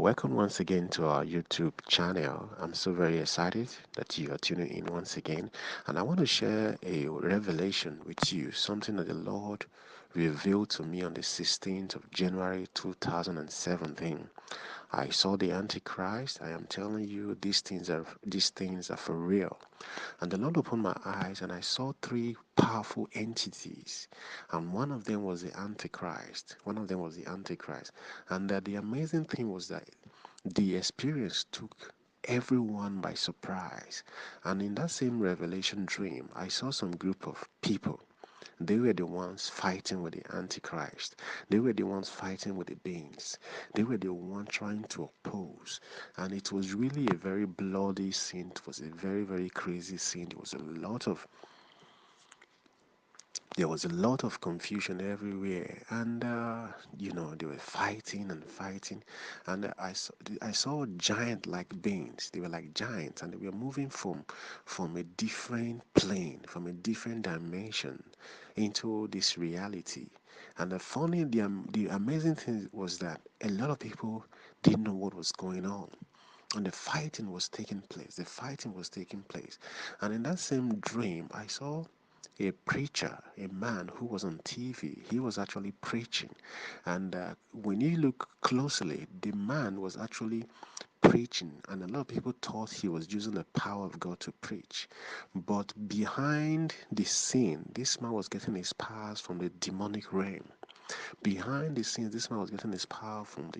Welcome once again to our YouTube channel. I'm so very excited that you are tuning in once again, and I want to share a revelation with you, something that the Lord revealed to me on the 16th of January 2017. I saw the Antichrist. I am telling you, these things are for real. And the Lord opened my eyes, and I saw three powerful entities, and one of them was the Antichrist. One of them was the Antichrist, and the amazing thing was that the experience took everyone by surprise. And in that same revelation dream, I saw some group of people. They were the ones fighting with the Antichrist. They were the ones fighting with the beings. They were the ones trying to oppose. And it was really a very bloody scene. It was a very, very crazy scene. There was a lot of confusion everywhere, and they were fighting and fighting, and I saw giant like beings. They were like giants, and they were moving from a different plane, from a different dimension, into this reality. And the amazing thing was that a lot of people didn't know what was going on, and the fighting was taking place. The fighting was taking place, and in that same dream, I saw a preacher, a man who was on TV. He was actually preaching, and when you look closely, the man was actually preaching, and a lot of people thought he was using the power of God to preach. But behind the scene, this man was getting his powers from the demonic realm. Behind the scenes, this man was getting his power from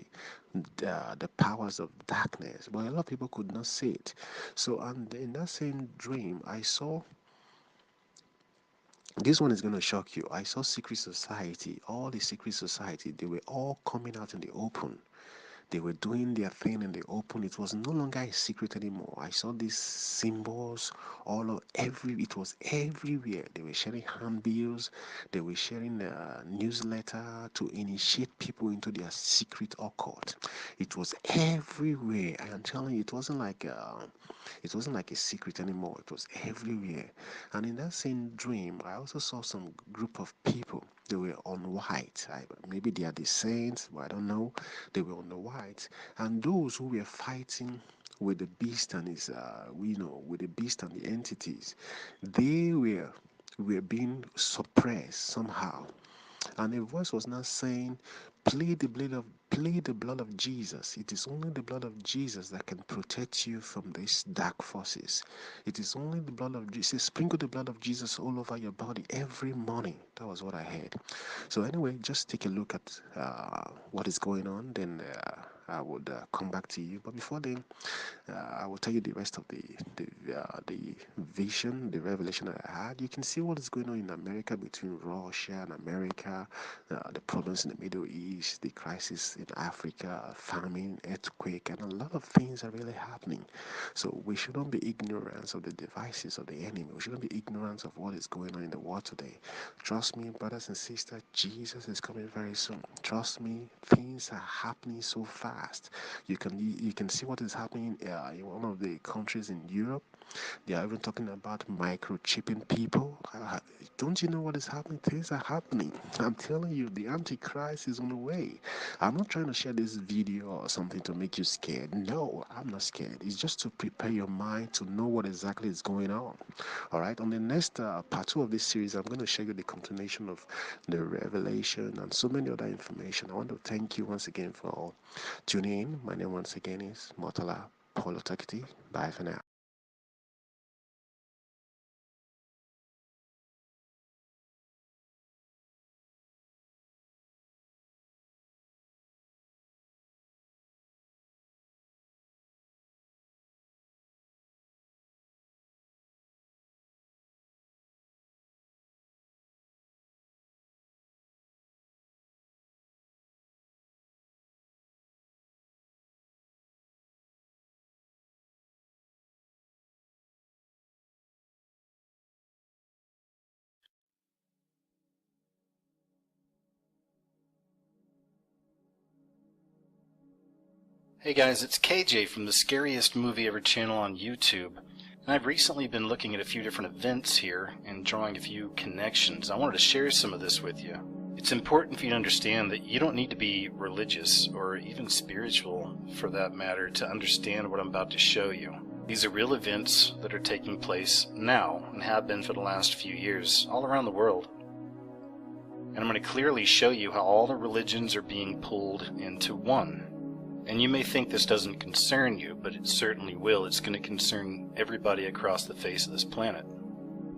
the powers of darkness, but a lot of people could not see it. So, and in that same dream, I saw, this one is going to shock you. I saw secret society, all the secret society, they were all coming out in the open. They were doing their thing in the open. It was no longer a secret anymore. I saw these symbols it was everywhere. They were sharing handbills, they were sharing a newsletter to initiate people into their secret occult. It was everywhere. I am telling you, it wasn't like a secret anymore. It was everywhere. And in that same dream, I also saw some group of people. They were on white. Maybe they are the saints, but I don't know. They were on the white, and those who were fighting with the beast and with the beast and the entities, they were being suppressed somehow. And a voice was now saying, plead the blood of Jesus. It is only the blood of Jesus that can protect you from these dark forces. It is only the blood of Jesus. Sprinkle the blood of Jesus all over your body every morning. That was what I heard. So anyway, just take a look at what is going on. Then I would come back to you. But before then, I will tell you the rest of the vision, the revelation that I had. You can see what is going on in America, between Russia and America, the problems in the Middle East, the crisis in Africa, famine, earthquake, and a lot of things are really happening. So we shouldn't be ignorant of the devices of the enemy. We shouldn't be ignorant of what is going on in the world today. Trust me, brothers and sisters, Jesus is coming very soon. Trust me, things are happening so fast. You can see what is happening in one of the countries in Europe. They are even talking about microchipping people. Don't you know what is happening? Things are happening. I'm telling you, the Antichrist is on the way. I'm not trying to share this video or something to make you scared. No, I'm not scared. It's just to prepare your mind to know what exactly is going on. All right. On the next part two of this series, I'm going to share you the continuation of the revelation and so many other information. I want to thank you once again for tuning in. My name once again is Motala Paulo Takiti. Bye for now. Hey guys, it's KJ from the Scariest Movie Ever channel on YouTube, and I've recently been looking at a few different events here and drawing a few connections. I wanted to share some of this with you. It's important for you to understand that you don't need to be religious or even spiritual, for that matter, to understand what I'm about to show you. These are real events that are taking place now and have been for the last few years all around the world. And I'm going to clearly show you how all the religions are being pulled into one. And you may think this doesn't concern you, but it certainly will. It's going to concern everybody across the face of this planet.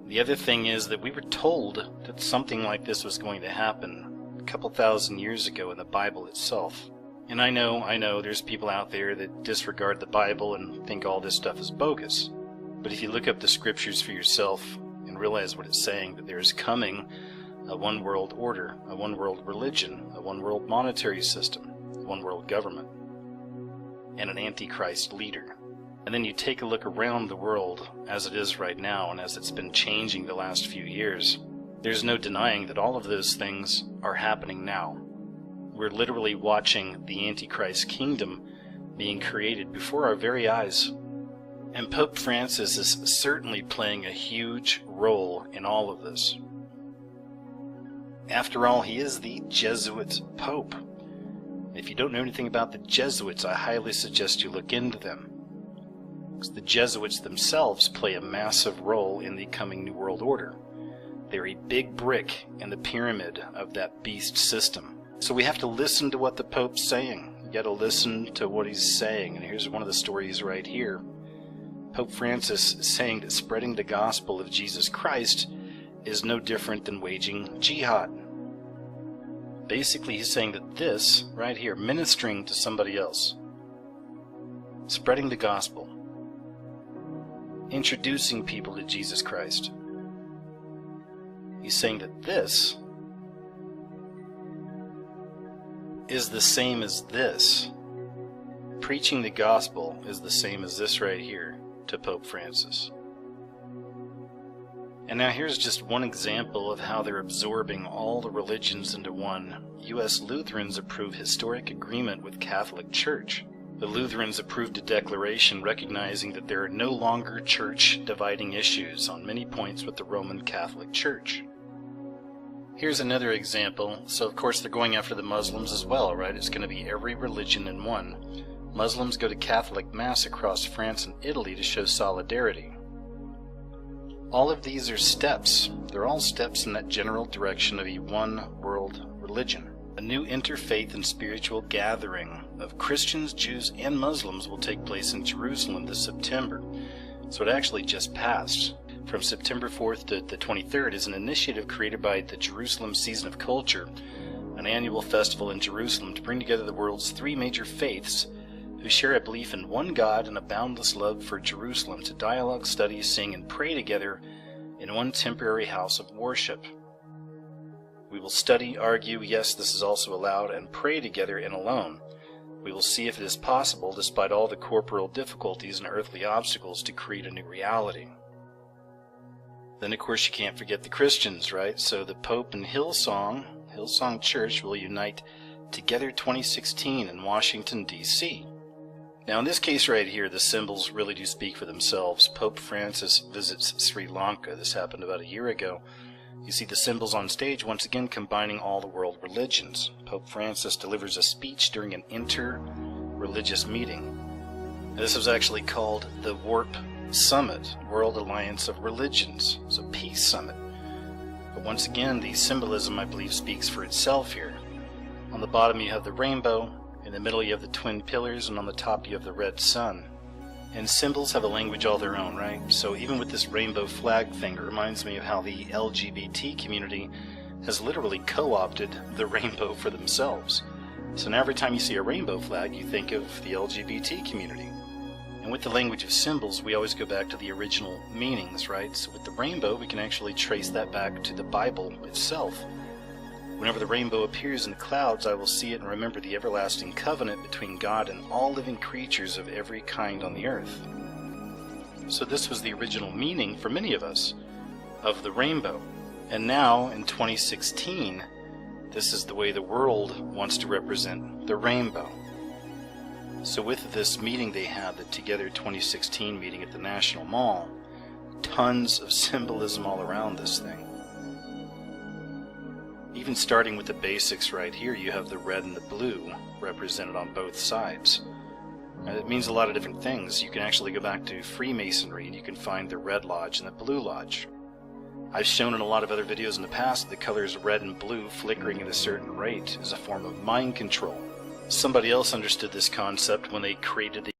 The other thing is that we were told that something like this was going to happen a couple thousand years ago in the Bible itself. And I know there's people out there that disregard the Bible and think all this stuff is bogus. But if you look up the scriptures for yourself and realize what it's saying, that there is coming a one world order, a one world religion, a one world monetary system, a one world government, and an Antichrist leader. And then you take a look around the world as it is right now and as it's been changing the last few years. There's no denying that all of those things are happening now. We're literally watching the Antichrist kingdom being created before our very eyes. And Pope Francis is certainly playing a huge role in all of this. After all, he is the Jesuit Pope. If you don't know anything about the Jesuits, I highly suggest you look into them. The Jesuits themselves play a massive role in the coming New World Order. They're a big brick in the pyramid of that beast system. So we have to listen to what the Pope's saying. You got to listen to what he's saying. And here's one of the stories right here. Pope Francis is saying that spreading the gospel of Jesus Christ is no different than waging jihad. Basically, he's saying that this right here, ministering to somebody else, spreading the gospel, introducing people to Jesus Christ. He's saying that this is the same as this. Preaching the gospel is the same as this right here to Pope Francis. And now here's just one example of how they're absorbing all the religions into one. U.S. Lutherans approve historic agreement with Catholic Church. The Lutherans approved a declaration recognizing that there are no longer church dividing issues on many points with the Roman Catholic Church. Here's another example. So of course they're going after the Muslims as well, right? It's going to be every religion in one. Muslims go to Catholic Mass across France and Italy to show solidarity. All of these are steps. They're all steps in that general direction of a one world religion. A new interfaith and spiritual gathering of Christians, Jews, and Muslims will take place in Jerusalem this September. So it actually just passed. From September 4th to the 23rd is an initiative created by the Jerusalem Season of Culture, an annual festival in Jerusalem to bring together the world's three major faiths who share a belief in one God and a boundless love for Jerusalem to dialogue, study, sing, and pray together in one temporary house of worship. We will study, argue, yes, this is also allowed, and pray together and alone. We will see if it is possible, despite all the corporal difficulties and earthly obstacles, to create a new reality. Then, of course, you can't forget the Christians, right? So the Pope and Hillsong Church will unite Together 2016 in Washington, D.C. Now, in this case right here, the symbols really do speak for themselves. Pope Francis visits Sri Lanka. This happened about a year ago. You see the symbols on stage, once again combining all the world religions. Pope Francis delivers a speech during an inter-religious meeting. This was actually called the WARP Summit, World Alliance of Religions. It's a peace summit. But once again, the symbolism, I believe, speaks for itself here. On the bottom you have the rainbow, in the middle you have the twin pillars, and on the top you have the red sun. And symbols have a language all their own, right? So even with this rainbow flag thing, it reminds me of how the LGBT community has literally co-opted the rainbow for themselves. So now every time you see a rainbow flag, you think of the LGBT community. And with the language of symbols, we always go back to the original meanings, right? So with the rainbow, we can actually trace that back to the Bible itself. Whenever the rainbow appears in the clouds, I will see it and remember the everlasting covenant between God and all living creatures of every kind on the earth. So this was the original meaning for many of us of the rainbow. And now, in 2016, this is the way the world wants to represent the rainbow. So with this meeting they had, the Together 2016 meeting at the National Mall, tons of symbolism all around this thing. Even starting with the basics right here, you have the red and the blue represented on both sides. And it means a lot of different things. You can actually go back to Freemasonry and you can find the red lodge and the blue lodge. I've shown in a lot of other videos in the past that the colors red and blue flickering at a certain rate is a form of mind control. Somebody else understood this concept when they created the